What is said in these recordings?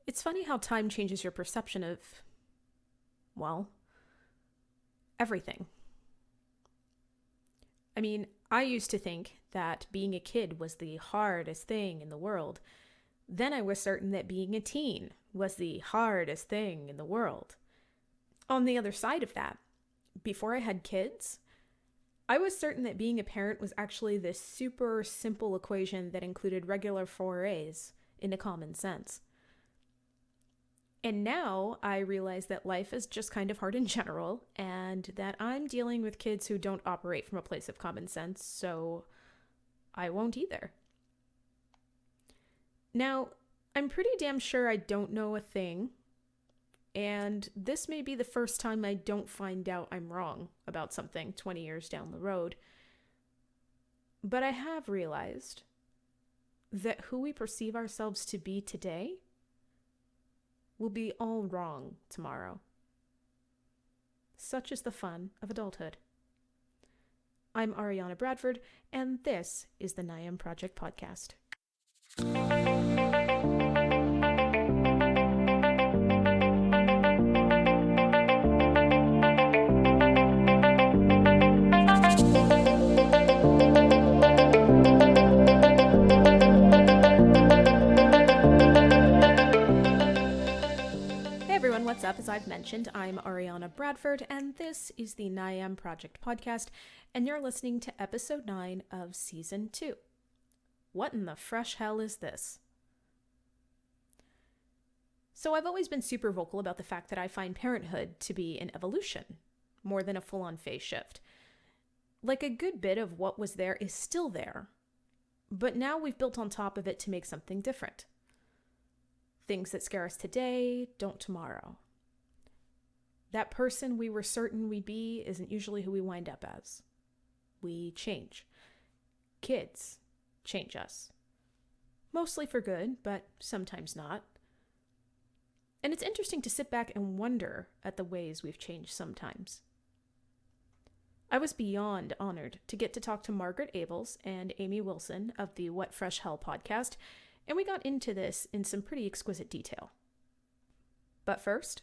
It's funny how time changes your perception of, well, everything. I mean, I used to think that being a kid was the hardest thing in the world. Then I was certain that being a teen was the hardest thing in the world. On the other side of that, before I had kids, I was certain that being a parent was actually this super simple equation that included regular forays into common sense. And now I realize that life is just kind of hard in general, and that I'm dealing with kids who don't operate from a place of common sense, so I won't either. Now, I'm pretty damn sure I don't know a thing, and this may be the first time I don't find out I'm wrong about something 20 years down the road. But I have realized that who we perceive ourselves to be today will be all wrong tomorrow. Such is the fun of adulthood. I'm Ariana Bradford, and this is the NIAM Project Podcast. What's up? As I've mentioned, I'm Ariana Bradford, and this is the NIAM Project Podcast, and you're listening to episode 9 of season 2. What in the fresh hell is this? So I've always been super vocal about the fact that I find parenthood to be an evolution, more than a full-on phase shift. Like, a good bit of what was there is still there, but now we've built on top of it to make something different. Things that scare us today don't tomorrow. That person we were certain we'd be isn't usually who we wind up as. We change. Kids change us. Mostly for good, but sometimes not. And it's interesting to sit back and wonder at the ways we've changed sometimes. I was beyond honored to get to talk to Margaret Abels and Amy Wilson of the What Fresh Hell podcast, and we got into this in some pretty exquisite detail. But first,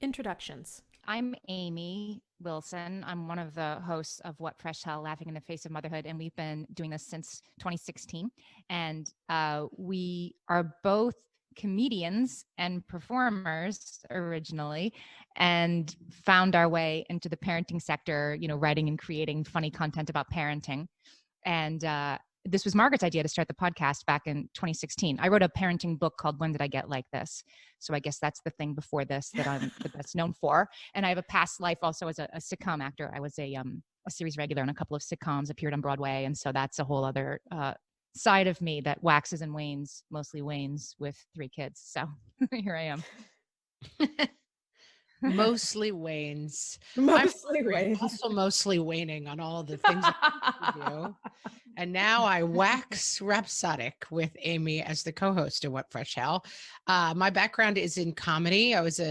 introductions. I'm Amy Wilson. I'm one of the hosts of What Fresh Hell, Laughing in the Face of Motherhood, and we've been doing this since 2016. And we are both comedians and performers originally, and found our way into the parenting sector, writing and creating funny content about parenting. And this was Margaret's idea to start the podcast back in 2016. I wrote a parenting book called When Did I Get Like This? So I guess that's the thing before this that I'm the best known for. And I have a past life also as a sitcom actor. I was a series regular in a couple of sitcoms, appeared on Broadway. And so that's a whole other side of me that waxes and wanes, mostly wanes with 3 kids. So here I am. Mostly wanes. Mostly wanes. Also mostly waning on all of the things I do. And now I wax rhapsodic with Amy as the co-host of What Fresh Hell. My background is in comedy. I was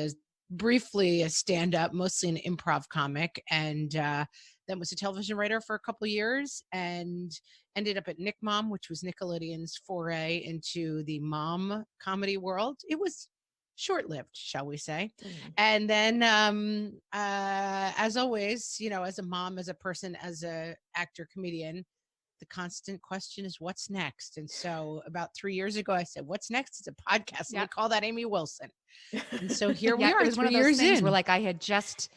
briefly a stand-up, mostly an improv comic, and then was a television writer for a couple of years, and ended up at Nick Mom, which was Nickelodeon's foray into the mom comedy world. It was short-lived, shall we say. And then as always, as a mom, as a person, as a actor, comedian, the constant question is what's next. And so about 3 years ago, I said, what's next? It's a podcast. And we call that Amy Wilson. And so here we are. It was one of those things where I had just,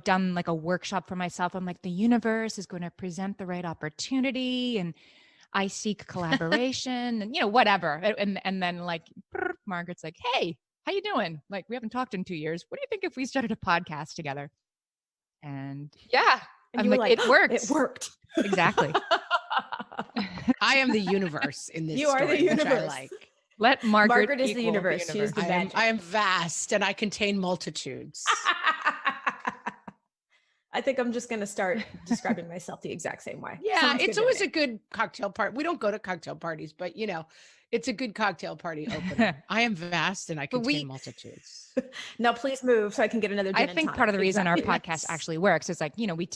done a workshop for myself. I'm like, the universe is going to present the right opportunity, and I seek collaboration and, whatever. And then Margaret's like, hey, how you doing? We haven't talked in 2 years. What do you think if we started a podcast together? And yeah, and I'm like, it worked. It worked. Exactly. I am the universe in this You story, are the universe. which I like. Let Margaret is the universe. She is the magic. I am vast and I contain multitudes. I think I'm just going to start describing myself the exact same way. Yeah, Sounds it's good always to me. a good cocktail party. We don't go to cocktail parties, but it's a good cocktail party opener. I am vast and I contain multitudes. Now please move so I can get another gin I and think tonic. part of the reason Exactly. our podcast actually works is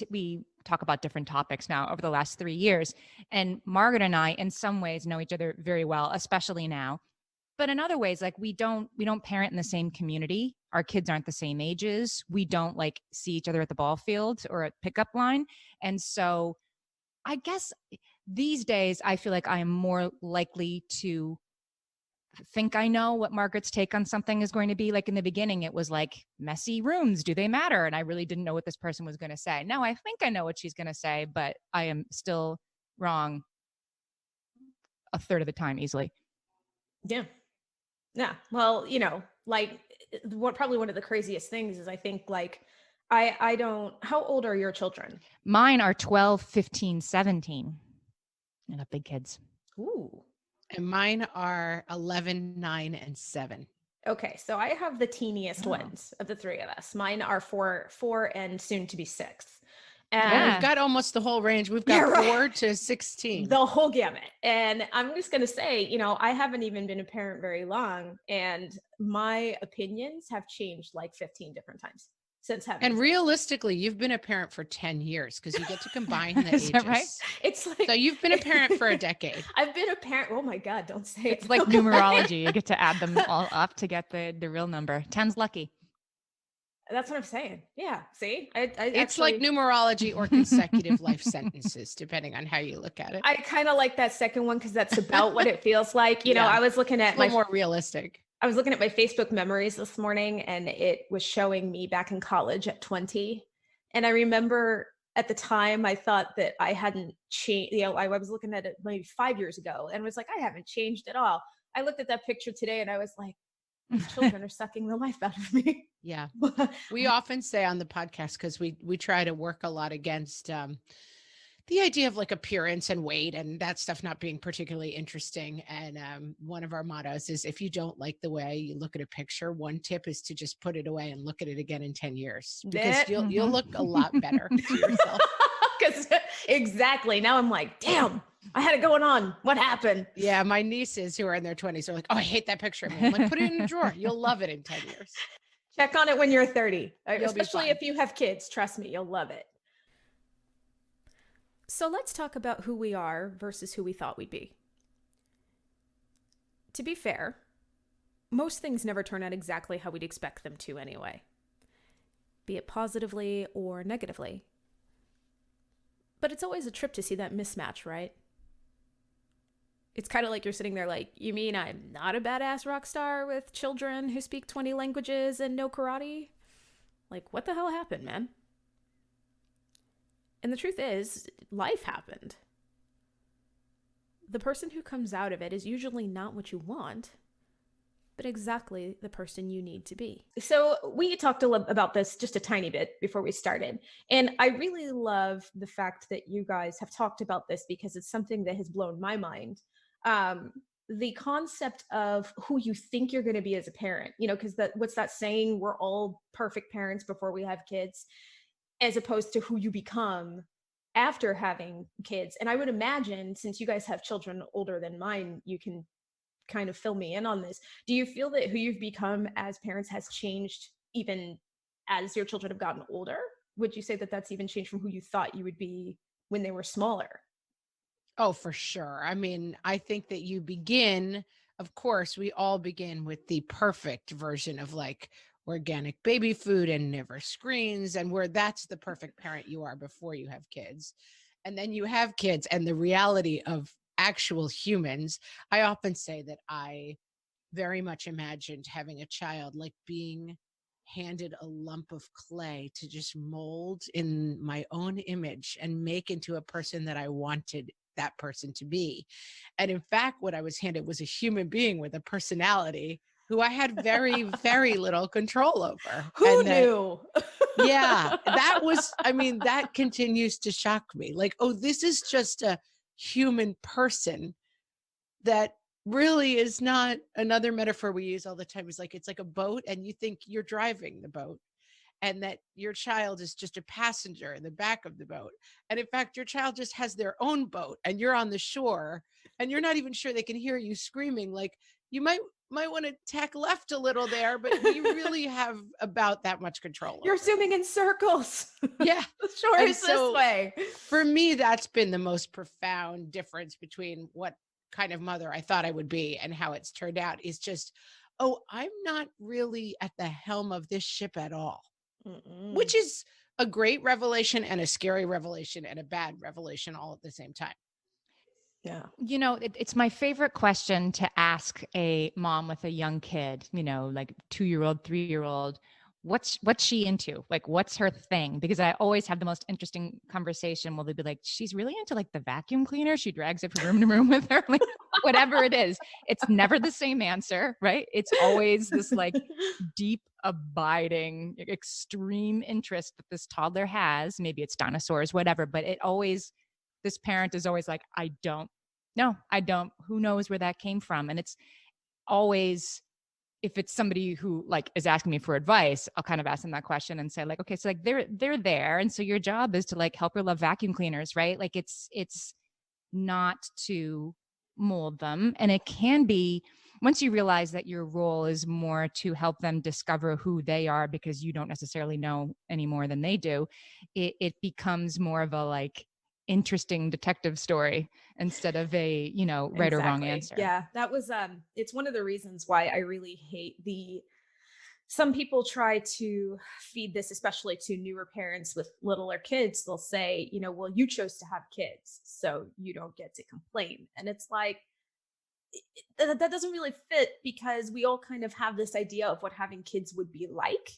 we talk about different topics now over the last 3 years. And Margaret and I, in some ways, know each other very well, especially now. But in other ways, like we don't parent in the same community. Our kids aren't the same ages. We don't like see each other at the ball field or at pickup line. And so I guess these days I feel like I am more likely to think I know what Margaret's take on something is going to be. Like in the beginning, it was like messy rooms. Do they matter? And I really didn't know what this person was going to say. Now I think I know what she's going to say, but I am still wrong a third of the time easily. Yeah. Yeah. Well, like probably one of the craziest things is I think like, I don't, how old are your children? Mine are 12, 15, 17. I got big kids. Ooh. And mine are 11, 9, and 7. Okay. So I have the teeniest ones of the three of us. Mine are four and soon to be 6. And we've got almost the whole range. We've got 4 to 16. The whole gamut. And I'm just going to say, I haven't even been a parent very long, and my opinions have changed like 15 different times since having. And realistically, you've been a parent for 10 years because you get to combine the ages. Right? It's like, so you've been a parent for a decade. I've been a parent. Oh my God, don't say it. It's like numerology. You get to add them all up to get the real number. 10's lucky. That's what I'm saying. Yeah. See, It's like numerology or consecutive life sentences, depending on how you look at it. I kind of like that second one because that's about what it feels like. I was looking at a little more realistic. I was looking at my Facebook memories this morning, and it was showing me back in college at 20. And I remember at the time I thought that I hadn't changed. I was looking at it maybe 5 years ago and was like, I haven't changed at all. I looked at that picture today and I was like, these children are sucking the life out of me. Yeah. We often say on the podcast, because we try to work a lot against the idea of like appearance and weight and that stuff not being particularly interesting. And one of our mottos is, if you don't like the way you look at a picture, one tip is to just put it away and look at it again in 10 years, because you'll look a lot better to yourself. Because exactly. Now I'm like, damn, I had it going on. What happened? Yeah. My nieces who are in their 20s are like, oh, I hate that picture of me. I'm like, put it in a drawer. You'll love it in 10 years. Check on it when you're 30, especially if you have kids. Trust me, you'll love it. So let's talk about who we are versus who we thought we'd be. To be fair, most things never turn out exactly how we'd expect them to anyway, be it positively or negatively. But it's always a trip to see that mismatch, right? It's kind of like you're sitting there like, you mean I'm not a badass rock star with children who speak 20 languages and know karate? Like, what the hell happened, man? And the truth is, life happened. The person who comes out of it is usually not what you want, but exactly the person you need to be. So we talked about this just a tiny bit before we started. And I really love the fact that you guys have talked about this because it's something that has blown my mind. The concept of who you think you're going to be as a parent, because what's that saying? We're all perfect parents before we have kids, as opposed to who you become after having kids. And I would imagine, since you guys have children older than mine, you can kind of fill me in on this. Do you feel that who you've become as parents has changed even as your children have gotten older? Would you say that that's even changed from who you thought you would be when they were smaller? Oh, for sure. I mean, I think that you begin, of course, we all begin with the perfect version of like organic baby food and never screens, and where that's the perfect parent you are before you have kids. And then you have kids and the reality of actual humans. I often say that I very much imagined having a child like being handed a lump of clay to just mold in my own image and make into a person that I wanted that person to be. And in fact, what I was handed was a human being with a personality who I had very, very little control over. Who knew? Yeah, that continues to shock me. Like, oh, this is just a human person that really is not. Another metaphor we use all the time is like, it's like a boat and you think you're driving the boat and that your child is just a passenger in the back of the boat. And in fact, your child just has their own boat and you're on the shore and you're not even sure they can hear you screaming. Like, you might want to tack left a little there, but you really have about that much control. You're zooming in circles. Yeah. The shore is this way. For me, that's been the most profound difference between what kind of mother I thought I would be and how it's turned out is just, oh, I'm not really at the helm of this ship at all, which is a great revelation and a scary revelation and a bad revelation all at the same time. Yeah. It's my favorite question to ask a mom with a young kid, like 2-year-old, 3-year-old. What's she into? Like, what's her thing? Because I always have the most interesting conversation where they'll be like, she's really into like the vacuum cleaner. She drags it from room to room with her, like whatever it is. It's never the same answer, right? It's always this like deep, abiding, extreme interest that this toddler has. Maybe it's dinosaurs, whatever, but this parent is always like, I don't. Who knows where that came from? And it's always, if it's somebody who like is asking me for advice, I'll kind of ask them that question and say like, okay, so like they're there. And so your job is to like help her love vacuum cleaners, right? Like it's not to mold them. And it can be, once you realize that your role is more to help them discover who they are because you don't necessarily know any more than they do, it becomes more of a like interesting detective story instead of a right or wrong answer. Yeah, that was it's one of the reasons why I really hate some people try to feed this, especially to newer parents with littler kids. They'll say, well, you chose to have kids, so you don't get to complain. And it's like, that doesn't really fit, because we all kind of have this idea of what having kids would be like.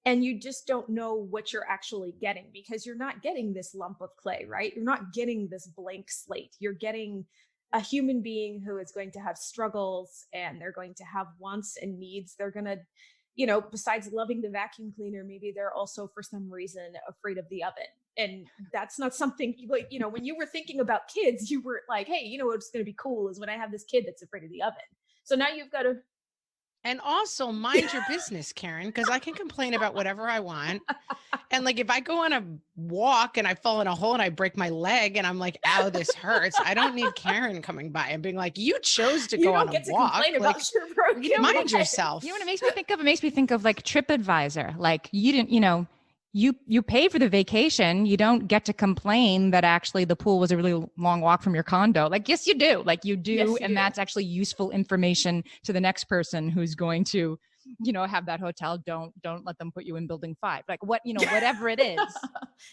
And you just don't know what you're actually getting, because you're not getting this lump of clay, right? You're not getting this blank slate. You're getting a human being who is going to have struggles, and they're going to have wants and needs. They're going to, besides loving the vacuum cleaner, maybe they're also for some reason afraid of the oven. And that's not something like, when you were thinking about kids, you were like, hey, what's going to be cool is when I have this kid that's afraid of the oven. So now you've got to. And also mind your business, Karen, because I can complain about whatever I want. And like, if I go on a walk and I fall in a hole and I break my leg and I'm like, ow, this hurts, I don't need Karen coming by and being like, you chose to go on a walk. You don't get to complain about your broken mind yourself. You know what it makes me think of? It makes me think of like TripAdvisor. Like you didn't, you pay for the vacation. You don't get to complain that actually the pool was a really long walk from your condo. Like, yes, you do. Like you do. Yes, you do. That's actually useful information to the next person who's going to, have that hotel. Don't let them put you in building 5. Like whatever it is.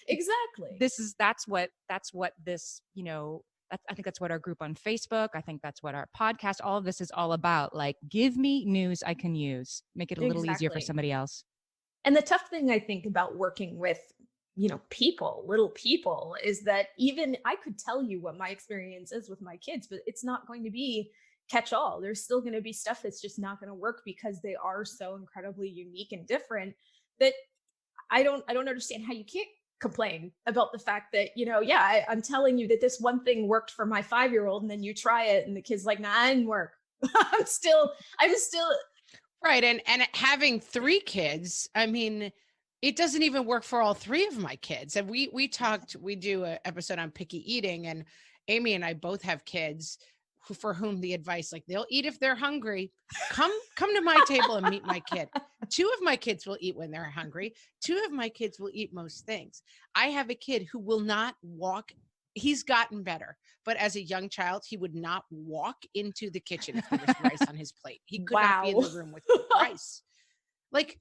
Exactly. That's what this, I think that's what our group on Facebook, I think that's what our podcast, all of this is all about. Like, give me news I can use, make it a little easier for somebody else. And the tough thing I think about working with, little people, is that even I could tell you what my experience is with my kids, but it's not going to be catch all. There's still going to be stuff that's just not going to work, because they are so incredibly unique and different that I don't understand how you can't complain about the fact that, I'm telling you that this one thing worked for my 5-year-old, and then you try it and the kid's like, nah, it didn't work. I'm still right. And having 3 kids, I mean, it doesn't even work for all 3 of my kids. And we do an episode on picky eating, and Amy and I both have kids for whom the advice, like, they'll eat if they're hungry. Come to my table and meet my kid. 2 of my kids will eat when they're hungry. 2 of my kids will eat most things. I have a kid who will not walk. He's gotten better, but as a young child, he would not walk into the kitchen if there was rice on his plate. He could not be in the room with rice. Like,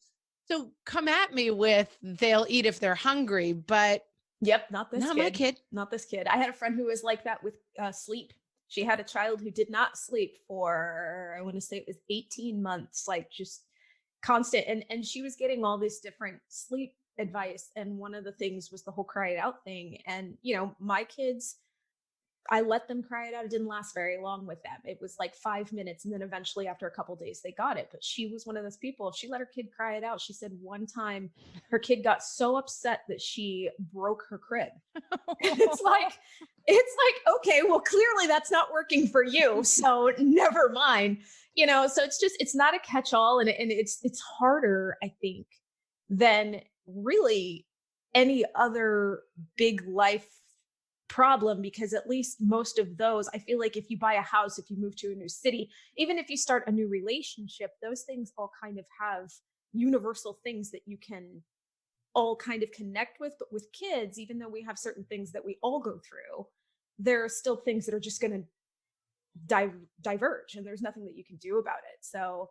so come at me with they'll eat if they're hungry, but yep, not this kid. My kid. Not this kid. I had a friend who was like that with sleep. She had a child who did not sleep for, I want to say it was 18 months, like just constant. And she was getting all this different sleep advice. And one of the things was the whole cry it out thing. And, my kids, I let them cry it out. It didn't last very long with them. It was like 5 minutes. And then eventually after a couple of days, they got it. But she was one of those people. If she let her kid cry it out, she said one time her kid got so upset that she broke her crib. It's like, okay, well, clearly that's not working for you. So never mind, so it's not a catch-all. And it's harder, I think, than really any other big life problem, because at least most of those, I feel like if you buy a house, if you move to a new city, even if you start a new relationship, those things all kind of have universal things that you can all kind of connect with. But with kids, even though we have certain things that we all go through, there are still things that are just going to diverge, and there's nothing that you can do about it. So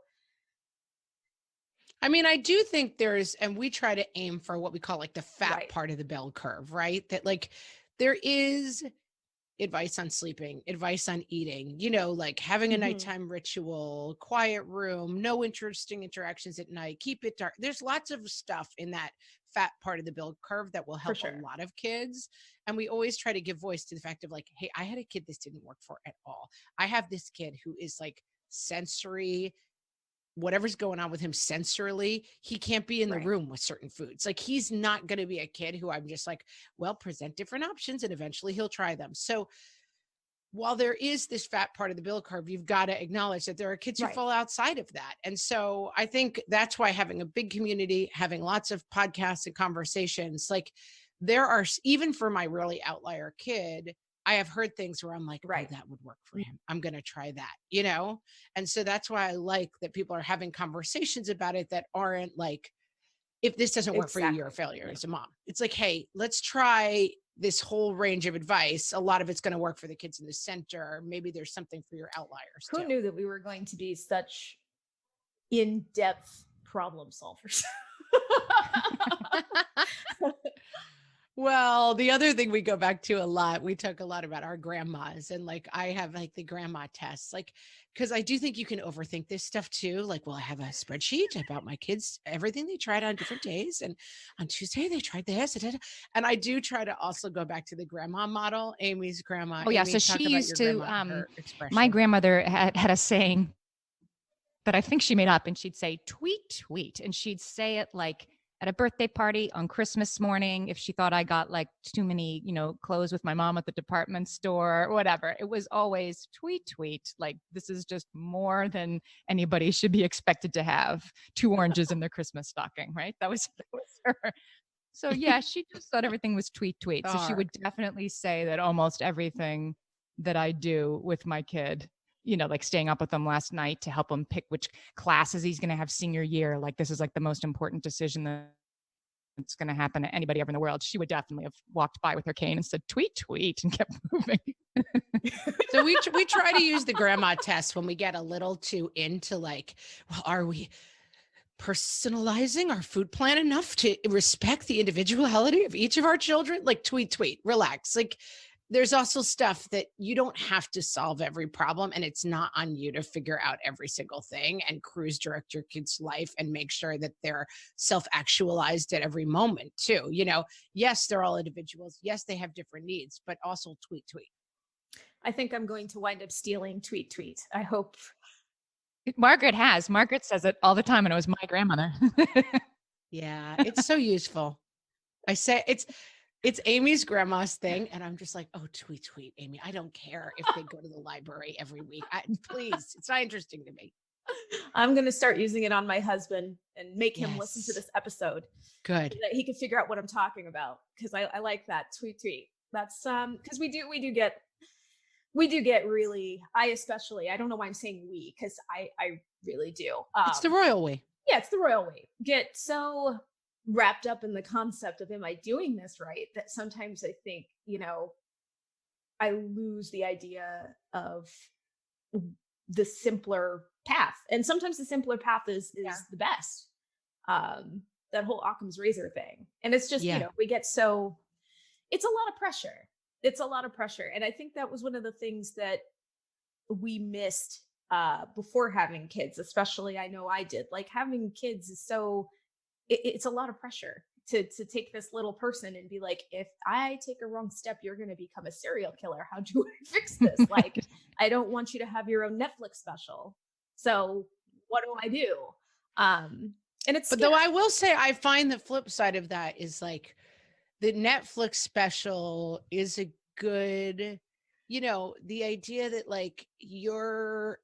I mean, I do think there's, and we try to aim for what we call like the fat Right. part of the bell curve, right? That like there is advice on sleeping, advice on eating, you know, like having a Mhm. nighttime ritual, quiet room, no interesting interactions at night, keep it dark. There's lots of stuff in that fat part of the bell curve that will help sure. a lot of kids. And we always try to give voice to the fact of like, hey, I had a kid this didn't work for at all. I have this kid who is like sensory, whatever's going on with him sensorily, he can't be in the Right. room with certain foods. Like he's not going to be a kid who I'm just like, well, present different options and eventually he'll try them. So while there is this fat part of the bell curve, you've got to acknowledge that there are kids who Right. fall outside of that. And so I think that's why having a big community, having lots of podcasts and conversations, like there are, even for my really outlier kid, I have heard things where I'm like, Right. oh, that would work for him. I'm going to try that, you know? And so that's why I like that people are having conversations about it that aren't like, if this doesn't work for you, you're a failure Yeah. as a mom. It's like, hey, let's try this whole range of advice. A lot of it's going to work for the kids in the center. Maybe there's something for your outliers Who too. knew that we were going to be such in-depth problem solvers? Well, the other thing we go back to a lot, we talk a lot about our grandmas, and like I have like the grandma tests, like, because I do think you can overthink this stuff too. Like, well, I have a spreadsheet about my kids, everything they tried on different days. And on Tuesday, they tried this. And I do try to also go back to the grandma model, Amy's grandma. Oh yeah. Amy, So talk she about used your to, grandma, her expression. my grandmother had a saying that I think she made up, and she'd say, tweet, tweet. And she'd say it like at a birthday party on Christmas morning, if she thought I got like too many, you know, clothes with my mom at the department store or whatever. It was always tweet, tweet. Like, this is just more than anybody should be expected to have. 2 oranges in their Christmas stocking, right? That was her. So yeah, she just thought everything was tweet, tweet. So she would definitely say that almost everything that I do with my kid, you know, like staying up with them last night to help him pick which classes he's going to have senior year. Like, this is like the most important decision that's going to happen to anybody ever in the world. She would definitely have walked by with her cane and said, tweet, tweet, and kept moving. So we try to use the grandma test when we get a little too into like, well, are we personalizing our food plan enough to respect the individuality of each of our children? Like, tweet, tweet, relax. Like, there's also stuff that you don't have to solve every problem, and it's not on you to figure out every single thing and cruise direct your kid's life and make sure that they're self-actualized at every moment too. You know, yes, they're all individuals. Yes, they have different needs, but also tweet, tweet. I think I'm going to wind up stealing tweet, tweet. I hope. Margaret says it all the time, and it was my grandmother. Yeah, it's so useful. I say it's Amy's grandma's thing. And I'm just like, oh, tweet, tweet, Amy. I don't care if they go to the library every week. Please, it's not interesting to me. I'm going to start using it on my husband and make him listen to Yes. this episode. Good. So that he can figure out what I'm talking about. Because I like that tweet, tweet. That's because we do get really, I don't know why I'm saying we, because I really do. It's the royal way. Yeah, it's the royal way. Get so wrapped up in the concept of, am I doing this right, that sometimes I think, you know, I lose the idea of the simpler path. And sometimes the simpler path is the best. That whole Occam's razor thing. And it's just, you know, we get so, it's a lot of pressure. It's a lot of pressure. And I think that was one of the things that we missed before having kids, especially. I know I did. Like, having kids is so, it's a lot of pressure to take this little person and be like, if I take a wrong step, you're going to become a serial killer. How do I fix this? Like, I don't want you to have your own Netflix special. So what do I do? And it's, but though I will say, I find the flip side of that is like, the Netflix special is a good, you know, the idea that like you're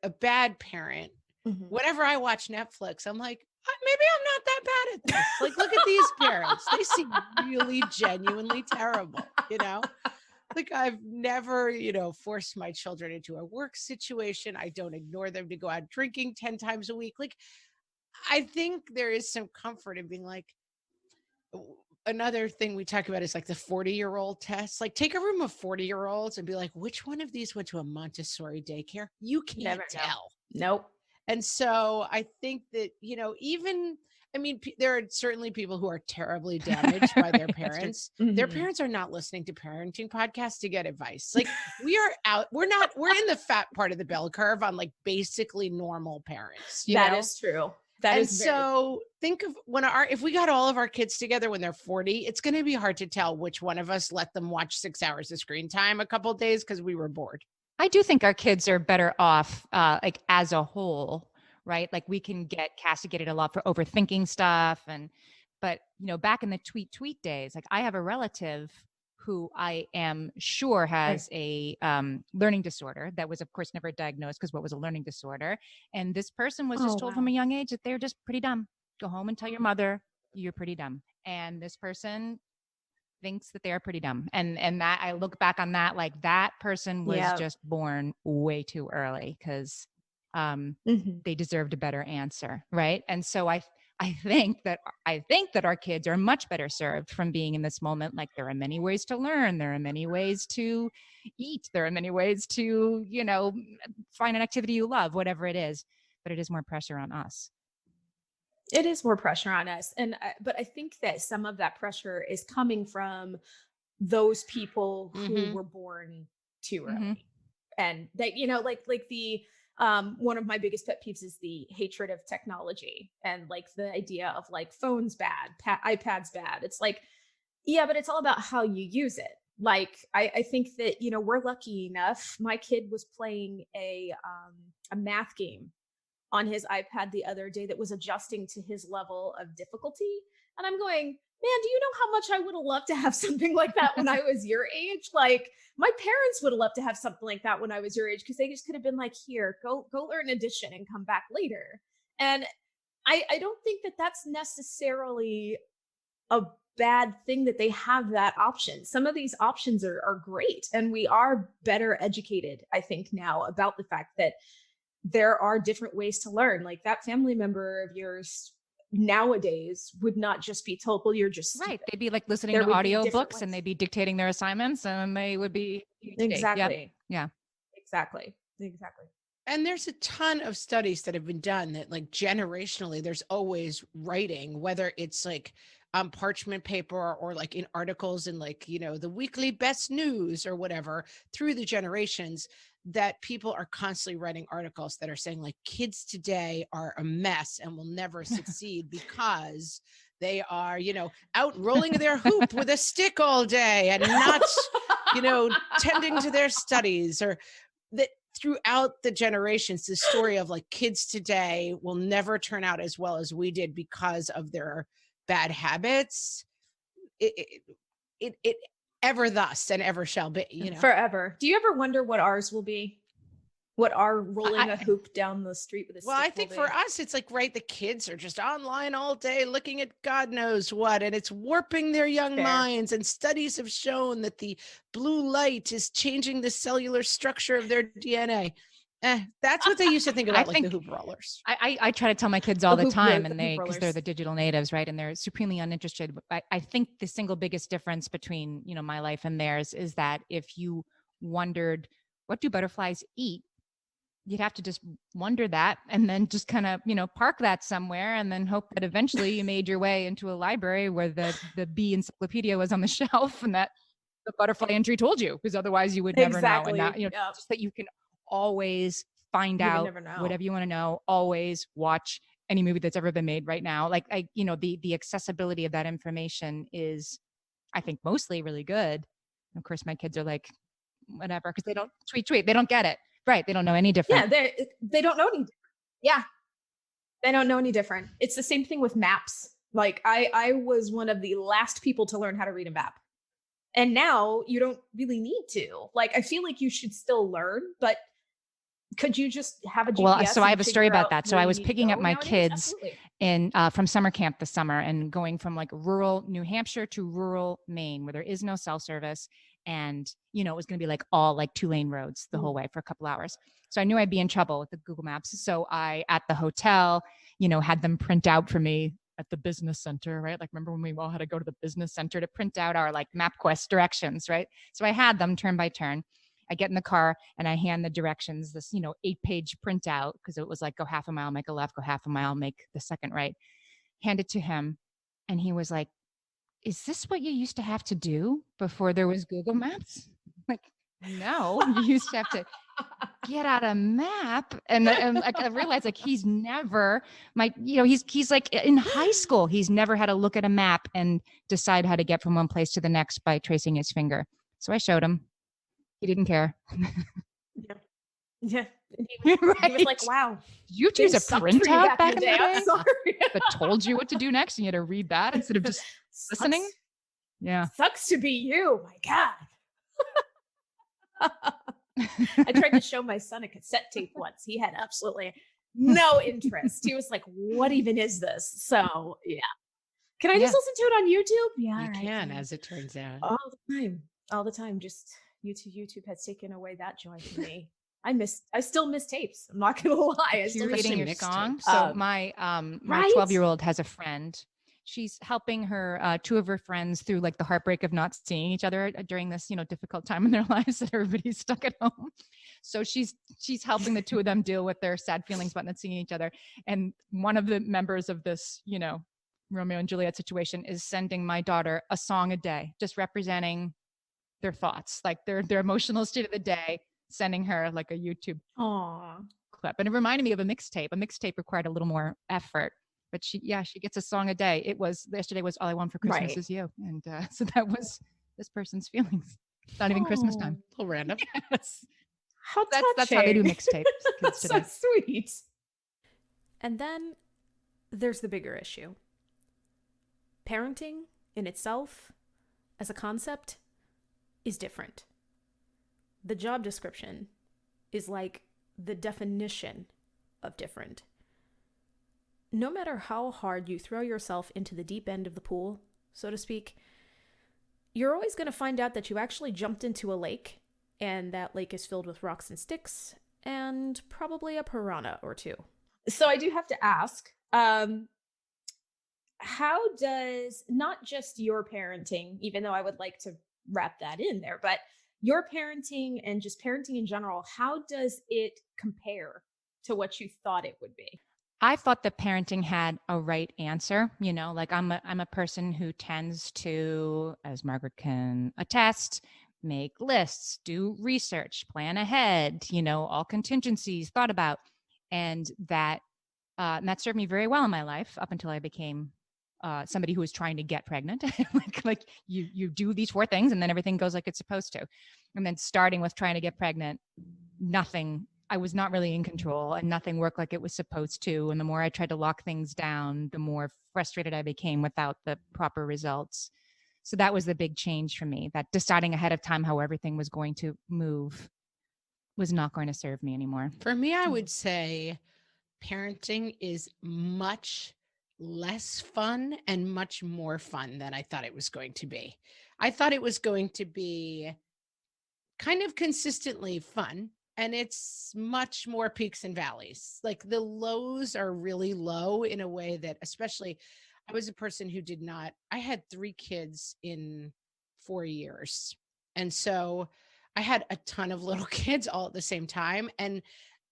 a bad parent. Mhm. Whenever I watch Netflix, I'm like, maybe I'm not that bad at this. Like, look at these parents. They seem really genuinely terrible, you know? Like, I've never, you know, forced my children into a work situation. I don't ignore them to go out drinking 10 times a week. Like, I think there is some comfort in being like, another thing we talk about is like the 40-year-old test. Like take a room of 40-year-olds and be like, which one of these went to a Montessori daycare? You can't Never know. tell. Nope. And so I think that, there are certainly people who are terribly damaged by their parents. Their parents are not listening to parenting podcasts to get advice. Like we are out, we're in the fat part of the bell curve on like basically normal parents. That is true. So think of if we got all of our kids together when they're 40, it's going to be hard to tell which one of us let them watch 6 hours of screen time a couple of days because we were bored. I do think our kids are better off, like as a whole, right? Like we can get castigated a lot for overthinking stuff. But back in the tweet days, like I have a relative who I am sure has a learning disorder that was, of course, never diagnosed because what was a learning disorder. And this person was just told from a young age that they're just pretty dumb. Go home and tell your mother you're pretty dumb. And this person thinks that they are pretty dumb. And that I look back on that, like that person was just born way too early because they deserved a better answer. Right. And so I think that our kids are much better served from being in this moment. Like there are many ways to learn. There are many ways to eat. There are many ways to, find an activity you love, whatever it is, but it is more pressure on us. It is more pressure on us. But I think that some of that pressure is coming from those people who were born too early. And that, like the, one of my biggest pet peeves is the hatred of technology and like the idea of like phones bad, iPads bad. It's like, yeah, but it's all about how you use it. Like, I think that, we're lucky enough. My kid was playing a math game on his iPad the other day that was adjusting to his level of difficulty. And I'm going, man, do you know how much I would have loved to have something like that when I was your age? Like my parents would have loved to have something like that when I was your age, because they just could have been like, here, go learn addition and come back later. And I don't think that that's necessarily a bad thing that they have that option. Some of these options are great. And we are better educated, I think, now about the fact that there are different ways to learn. Like that family member of yours nowadays would not just be told, well, you're just right. They'd be like listening to audiobooks and they'd be dictating their assignments and they would be exactly. Yeah. Exactly. And there's a ton of studies that have been done that like generationally, there's always writing, whether it's like on parchment paper or like in articles in like, the weekly best news or whatever through the generations, that people are constantly writing articles that are saying like kids today are a mess and will never succeed because they are, out rolling their hoop with a stick all day and not, tending to their studies. Or that throughout the generations, the story of like kids today will never turn out as well as we did because of their bad habits. It ever thus and ever shall be, forever. Do you ever wonder what ours will be? What our rolling a hoop down the street with a stick? Well, I think for us, it's like, right, the kids are just online all day looking at God knows what, and it's warping their young minds. And studies have shown that the blue light is changing the cellular structure of their DNA. That's what they used to think about, like the hoop rollers. I try to tell my kids all the time, and because they're the digital natives, right? And they're supremely uninterested. I think the single biggest difference between, my life and theirs is that if you wondered, what do butterflies eat? You'd have to just wonder that and then just kind of, park that somewhere and then hope that eventually you made your way into a library where the bee encyclopedia was on the shelf and that the butterfly entry told you, because otherwise you would never know. And that, just that you can always find out whatever you want to know, always watch any movie that's ever been made right now. Like, the accessibility of that information is, I think, mostly really good. And of course, my kids are like, whatever, because they don't tweet. They don't get it. Right. They don't know any different. Yeah. They don't know any different. Yeah. They don't know any different. It's the same thing with maps. Like I was one of the last people to learn how to read a map. And now you don't really need to. Like, I feel like you should still learn, but could you just have a GPS? Well, so I have a story about that. So I was picking up my kids from summer camp this summer and going from like rural New Hampshire to rural Maine, where there is no cell service. And, it was going to be like all like 2-lane roads the whole way for a couple hours. So I knew I'd be in trouble with the Google Maps. So I, at the hotel, had them print out for me at the business center, right? Like, remember when we all had to go to the business center to print out our like MapQuest directions, right? So I had them turn by turn. I get in the car and I hand the directions, this, 8-page printout, because it was like, go half a mile, make a left, go half a mile, make the second right. Hand it to him. And he was like, is this what you used to have to do before there was Google Maps? Like, no, you used to have to get out a map. And like, I realized like he's never he's like in high school. He's never had to look at a map and decide how to get from one place to the next by tracing his finger. So I showed him. He didn't care. Yeah. He was like, wow. Did you have to use a printout back in the day? I'm sorry. That told you what to do next and you had to read that instead of just listening? Yeah. Sucks to be you. My God. I tried to show my son a cassette tape once. He had absolutely no interest. He was like, what even is this? So yeah. Can I just listen to it on YouTube? Yeah. You can, as it turns out. All the time. Just YouTube has taken away that joy from me. I still miss tapes. I'm not gonna lie. I still miss your song. So my 12-year-old has a friend. She's helping her 2 of her friends through like the heartbreak of not seeing each other during this, difficult time in their lives that everybody's stuck at home. So she's helping the 2 of them deal with their sad feelings about not seeing each other. And one of the members of this, Romeo and Juliet situation is sending my daughter a song a day, just representing their thoughts, like their emotional state of the day, sending her like a YouTube clip. And it reminded me of a mixtape. A mixtape required a little more effort. But she gets a song a day. Yesterday was All I Want for Christmas Is You. And so that was this person's feelings. It's not even Christmas time. A little random. Yes. That's how they do mixtapes. That's so sweet. And then there's the bigger issue. Parenting in itself, as a concept, is different. The job description is like the definition of different. No matter how hard you throw yourself into the deep end of the pool, so to speak, you're always going to find out that you actually jumped into a lake, and that lake is filled with rocks and sticks, and probably a piranha or 2. So I do have to ask, how does not just your parenting, even though I would like to wrap that in there, but your parenting and just parenting in general, how does it compare to what you thought it would be? I thought that parenting had a right answer. Like I'm a person who tends to, as Margaret can attest, make lists, do research, plan ahead, all contingencies thought about. And that served me very well in my life up until I became somebody who was trying to get pregnant. like you do these 4 things and then everything goes like it's supposed to. And then starting with trying to get pregnant, I was not really in control and nothing worked like it was supposed to. And the more I tried to lock things down, the more frustrated I became without the proper results. So that was the big change for me, that deciding ahead of time how everything was going to move was not going to serve me anymore. For me, I would say parenting is much less fun and much more fun than I thought it was going to be. I thought it was going to be kind of consistently fun. And it's much more peaks and valleys. Like the lows are really low in a way that, especially, I was a person who I had 3 kids in 4 years. And so I had a ton of little kids all at the same time. And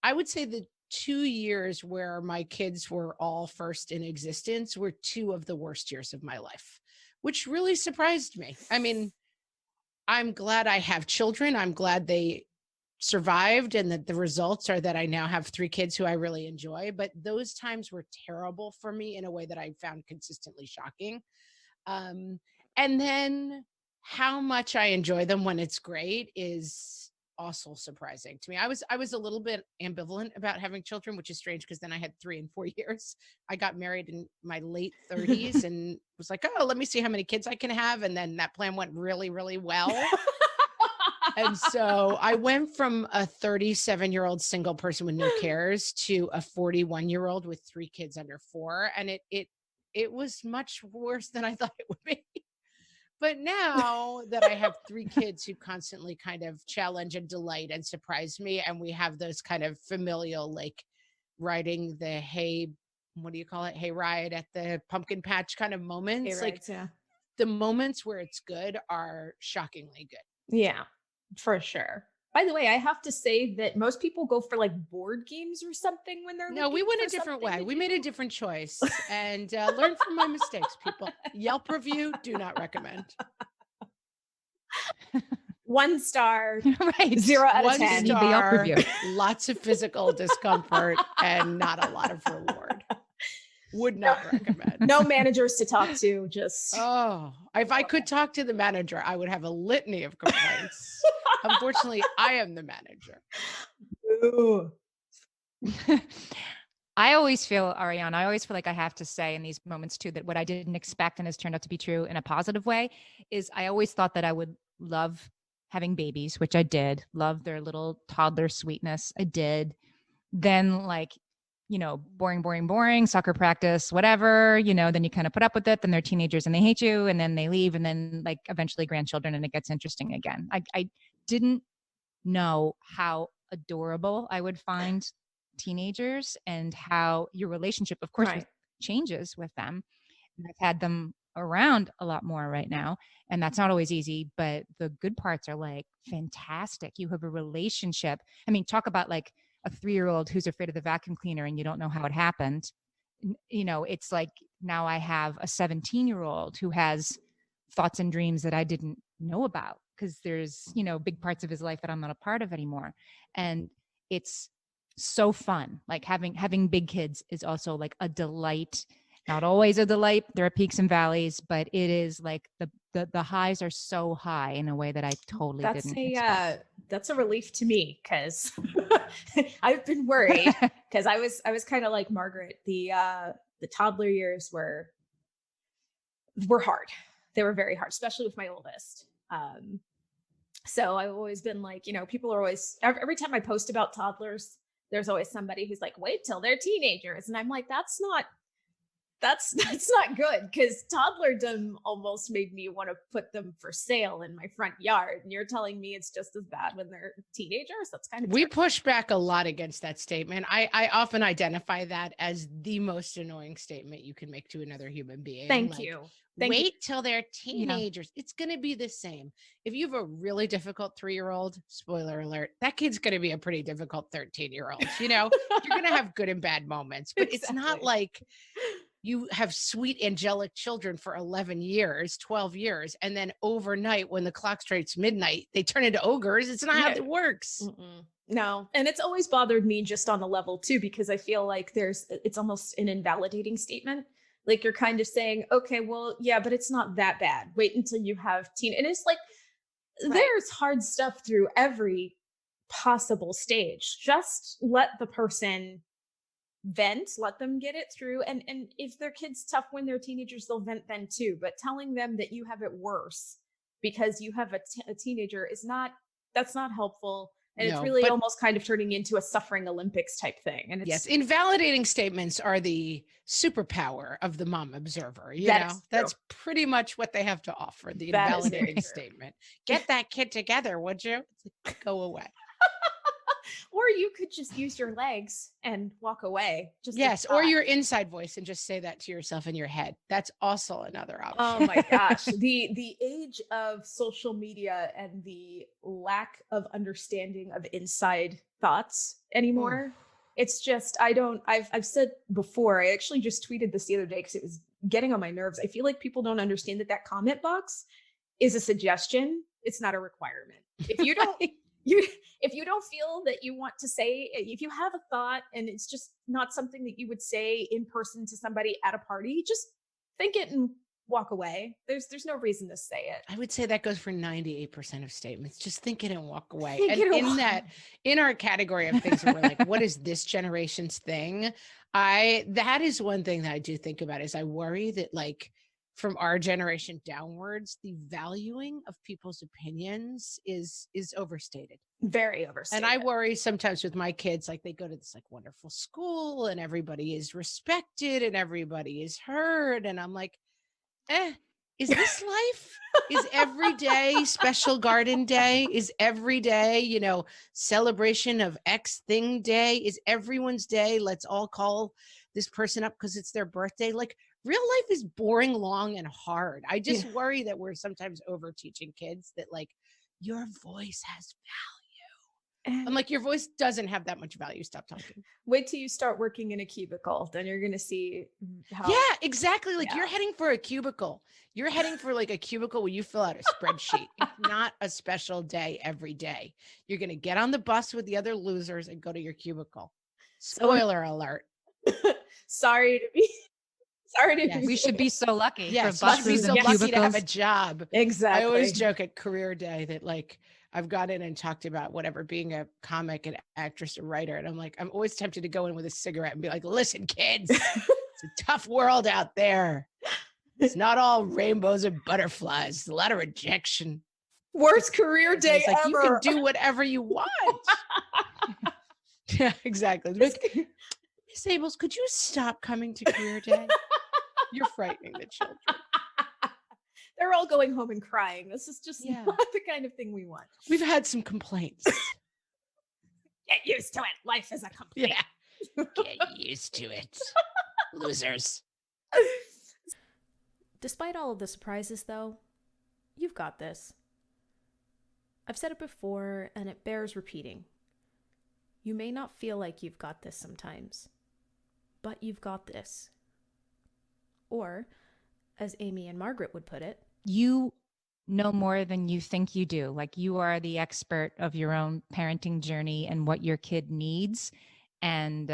I would say the 2 years where my kids were all first in existence were 2 of the worst years of my life, which really surprised me. I mean, I'm glad I have children. I'm glad they survived and that the results are that I now have 3 kids who I really enjoy, but those times were terrible for me in a way that I found consistently shocking. And then how much I enjoy them when it's great is also surprising to me. I was a little bit ambivalent about having children, which is strange because then I had 3 in 4 years. I got married in my late 30s and was like, oh, let me see how many kids I can have. And then that plan went really, really well. And so I went from a 37-year-old single person with no cares to a 41-year-old with 3 kids under 4. And it was much worse than I thought it would be. But now that I have 3 kids who constantly kind of challenge and delight and surprise me, and we have those kind of familial, like riding the hay what do you call it? Hayride at the pumpkin patch kind of moments. Hey, Like right, yeah. the moments where it's good are shockingly good. Yeah, for sure. By the way, I have to say that most people go for like board games or something when they're No, we looking went for a different something way. to We made a do. different choice and learn from my mistakes, people. Yelp review, do not recommend. 1 star, Right. 0 out of One 10. Need the Yelp star, review. lots of physical discomfort and not a lot of reward. Would not recommend. No managers to talk to, just Oh, if I could talk to the manager, I would have a litany of complaints. Unfortunately, I am the manager. ooh. I always feel, Ariane, I always feel like I have to say in these moments too, that what I didn't expect and has turned out to be true in a positive way is I always thought that I would love having babies, which I did, love their little toddler sweetness. I did. Then like, boring, soccer practice, whatever, then you kind of put up with it. Then they're teenagers and they hate you and then they leave and then like eventually grandchildren and it gets interesting again. I didn't know how adorable I would find teenagers and how your relationship, of course, Right. changes with them. And I've had them around a lot more right now. And that's not always easy, but the good parts are like fantastic. You have a relationship. I mean, talk about like a 3-year-old who's afraid of the vacuum cleaner and you don't know how it happened. It's like now I have a 17-year-old who has thoughts and dreams that I didn't know about because there's, big parts of his life that I'm not a part of anymore. And it's so fun. Like having big kids is also like a delight. Not always a delight. There are peaks and valleys, but it is like the highs are so high in a way that I totally didn't expect. That's a relief to me because I've been worried because I was kind of like Margaret. The toddler years were hard. They were very hard, especially with my oldest. So I've always been like, people are always, every time I post about toddlers, there's always somebody who's like, wait till they're teenagers. And I'm like, that's not good because toddlerdom almost made me want to put them for sale in my front yard. And you're telling me it's just as bad when they're teenagers? That's kind of We push back a lot against that statement. I often identify that as the most annoying statement you can make to another human being. Thank you. Wait till they're teenagers. Yeah. It's going to be the same. If you have a really difficult 3-year-old, spoiler alert, that kid's going to be a pretty difficult 13-year-old. You're going to have good and bad moments, but It's not like you have sweet angelic children for 11 years, 12 years, and then overnight when the clock strikes midnight, they turn into ogres. It's not how it works. Mm-mm. No. And it's always bothered me just on the level too, because I feel like it's almost an invalidating statement. Like you're kind of saying, okay, well, yeah, but it's not that bad. Wait until you have teen. And it's like, there's hard stuff through every possible stage. Just let the person vent, let them get it through. And if their kid's tough when they're teenagers, they'll vent then too. But telling them that you have it worse because you have a teenager that's not helpful. And it's really almost kind of turning into a suffering Olympics type thing. And yes, invalidating statements are the superpower of the mom observer. That's pretty much what they have to offer. The invalidating statement. Get that kid together, would you? Go away. Or you could just use your legs and walk away. Yes, or your inside voice and just say that to yourself in your head. That's also another option. Oh my gosh. The age of social media and the lack of understanding of inside thoughts anymore. Ooh. It's just, I've said before, I actually just tweeted this the other day because it was getting on my nerves. I feel like people don't understand that comment box is a suggestion. It's not a requirement. If you don't, if you don't feel that you want to say, if you have a thought and it's just not something that you would say in person to somebody at a party, just think it and walk away. There's no reason to say it. I would say that goes for 98% of statements. Just think it and walk away. And in our category of things that we're like, what is this generation's thing? That is one thing that I do think about is I worry that like from our generation downwards, the valuing of people's opinions is overstated. Very overstated. And I worry sometimes with my kids, like they go to this like wonderful school and everybody is respected and everybody is heard. And I'm like, is this life? Is every day special garden day? Is every day, celebration of X thing day? Is everyone's day? Let's all call this person up because it's their birthday. Like, real life is boring, long, and hard. I just worry that we're sometimes over teaching kids that, like, your voice has value. I'm like, your voice doesn't have that much value. Stop talking. Wait till you start working in a cubicle. Then you're going to see how. Yeah, exactly. Like, you're heading for a cubicle. You're heading for like a cubicle where you fill out a spreadsheet. It's not a special day every day. You're going to get on the bus with the other losers and go to your cubicle. Spoiler alert. Sorry to be. We should be so lucky. Yes, for bus be routes so and lucky to have a cubicles. job. Exactly. I always joke at career day that, like, I've gone in and talked about whatever, being a comic, an actress, a writer. And I'm like, I'm always tempted to go in with a cigarette and be like, listen, kids, it's a tough world out there. It's not all rainbows and butterflies. It's a lot of rejection. Worst career day like, ever. you can do whatever you want. Yeah, exactly. Miss Ables, could you stop coming to career day? You're frightening the children. They're all going home and crying. This is just not the kind of thing we want. We've had some complaints. Get used to it. Life is a complaint. Yeah. Get used to it. Losers. Despite all of the surprises, though, you've got this. I've said it before, and it bears repeating. You may not feel like you've got this sometimes, but you've got this. Or, as Amy and Margaret would put it, you know more than you think you do. Like, you are the expert of your own parenting journey and what your kid needs. And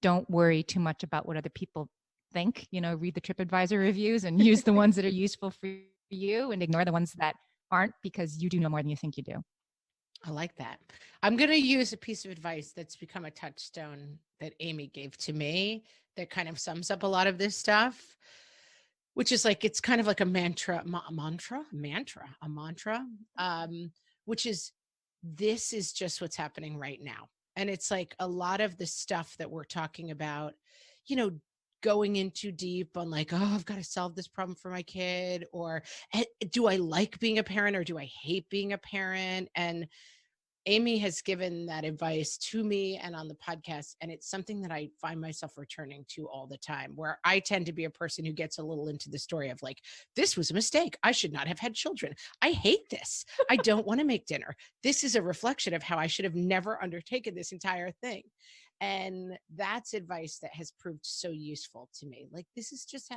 don't worry too much about what other people think. Read the TripAdvisor reviews and use the ones that are useful for you and ignore the ones that aren't, because you do know more than you think you do. I like that. I'm going to use a piece of advice that's become a touchstone that Amy gave to me that kind of sums up a lot of this stuff, which is like, it's kind of like a mantra, which is, this is just what's happening right now. And it's like a lot of the stuff that we're talking about, going in too deep on like, oh, I've got to solve this problem for my kid, or do I like being a parent, or do I hate being a parent? And Amy has given that advice to me and on the podcast. And it's something that I find myself returning to all the time, where I tend to be a person who gets a little into the story of like, this was a mistake. I should not have had children. I hate this. I don't want to make dinner. This is a reflection of how I should have never undertaken this entire thing. And that's advice that has proved so useful to me. Like, this is just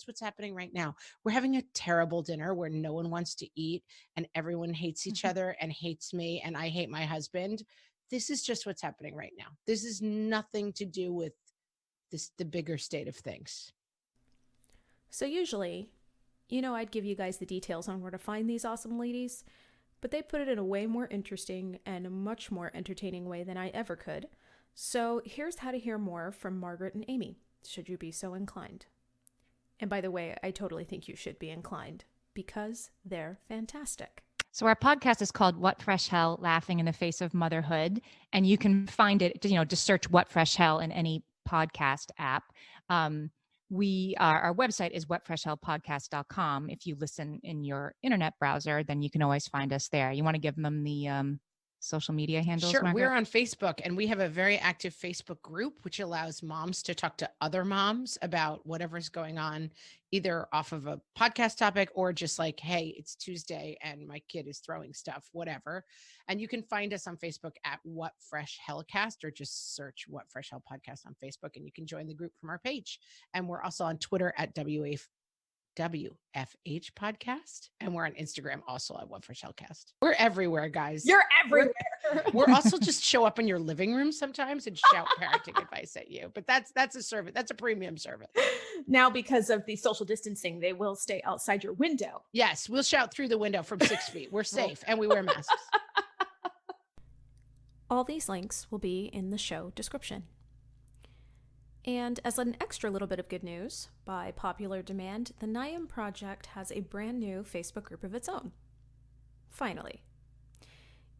what's happening right now. We're having a terrible dinner where no one wants to eat and everyone hates each other and hates me and I hate my husband. This is just what's happening right now. This is nothing to do with the bigger state of things. So usually, I'd give you guys the details on where to find these awesome ladies, but they put it in a way more interesting and a much more entertaining way than I ever could. So here's how to hear more from Margaret and Amy, should you be so inclined. And by the way, I totally think you should be inclined, because they're fantastic. So our podcast is called What Fresh Hell, Laughing in the Face of Motherhood. And you can find it, just search What Fresh Hell in any podcast app. Our website is whatfreshhellpodcast.com. If you listen in your internet browser, then you can always find us there. You want to give them the social media handles? Sure. Margaret? We're on Facebook, and we have a very active Facebook group, which allows moms to talk to other moms about whatever's going on, either off of a podcast topic or just like, hey, it's Tuesday and my kid is throwing stuff, whatever. And you can find us on Facebook at What Fresh Hellcast, or just search What Fresh Hell Podcast on Facebook, and you can join the group from our page. And we're also on Twitter at WFH Podcast, and we're on Instagram also at What Fresh Hellcast. We're everywhere, guys. You're everywhere. We're also just show up in your living room sometimes and shout parenting advice at you. But that's a service. That's a premium service. Now, because of the social distancing, they will stay outside your window. Yes, we'll shout through the window from 6 feet. We're safe and we wear masks. All these links will be in the show description. And as an extra little bit of good news, by popular demand, the Niam Project has a brand new Facebook group of its own. Finally.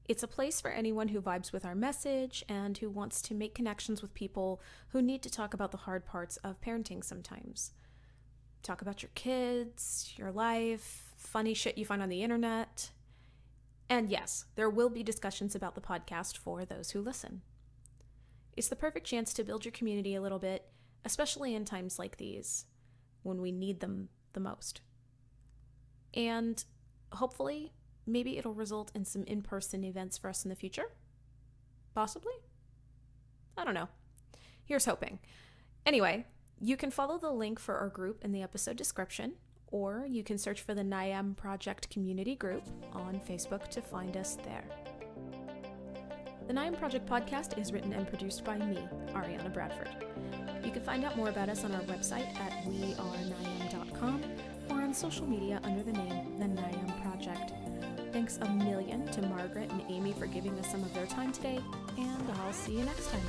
It's a place for anyone who vibes with our message and who wants to make connections with people who need to talk about the hard parts of parenting sometimes. talk about your kids, your life, funny shit you find on the internet. And yes, there will be discussions about the podcast for those who listen. It's the perfect chance to build your community a little bit, especially in times like these, when we need them the most. And hopefully, maybe it'll result in some in-person events for us in the future. Possibly? I don't know. Here's hoping. Anyway, you can follow the link for our group in the episode description, or you can search for the NIAM Project Community Group on Facebook to find us there. The NIAM Project podcast is written and produced by me, Ariana Bradford. You can find out more about us on our website at weareniam.com or on social media under the name The NIAM Project. Thanks a million to Margaret and Amy for giving us some of their time today, and I'll see you next time.